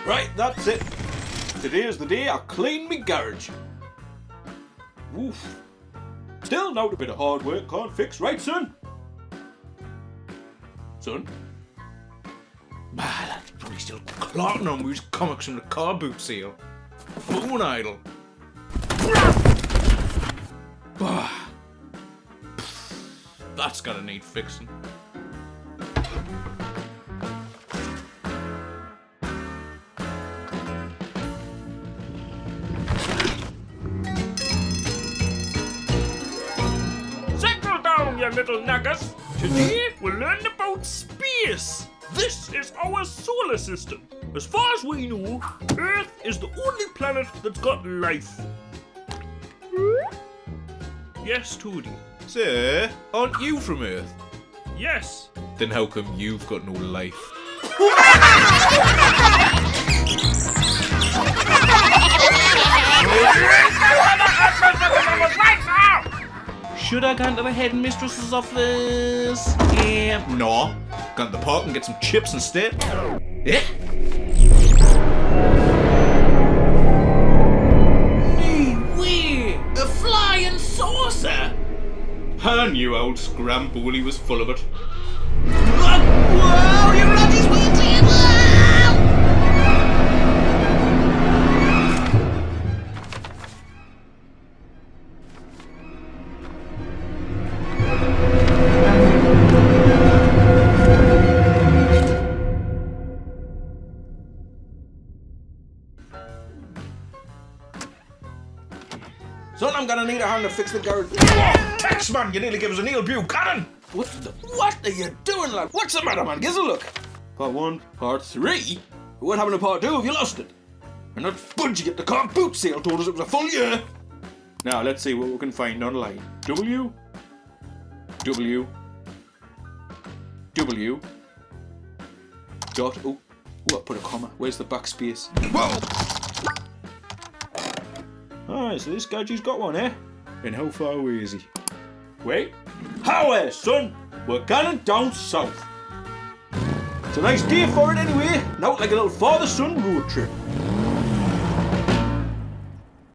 Right, that's it. Today is the day I clean me garage. Oof. Still, not a bit of hard work can't fix, right, son? Son? Ah, that's probably still clotting on with his comics from the car boot seal. Bone idol. Ah. That's gonna need fixing. Settle down, you little nuggets. Today we'll learn about space. This is our solar system. As far as we know, Earth is the only planet that's got life. Yes, Toody. Sir, aren't you from Earth? Yes. Then how come you've got no life? Should I go to the head mistress's office? Yeah. No. Go to the park and get some chips instead. Yeah. A flying saucer! I knew old Scrambooli was full of it. Whoa, your Rogers will Son, I'm gonna need a hand to fix the garage. Taxman, you nearly gave us a Neil Buchanan! What are you doing, lad? What's the matter, man? Give us a look. Part 1, Part 3? What happened to Part 2 if you lost it? And not budging it, the car boot sale told us it was a full year. Now, let's see what we can find online. W. Dot. Oh, I put a comma. Where's the backspace? Whoa! Alright, so this gadget's got one, eh? And how far away is he? Wait. How, son? We're going down south. It's a nice day for it anyway. Not like a little father-son road trip.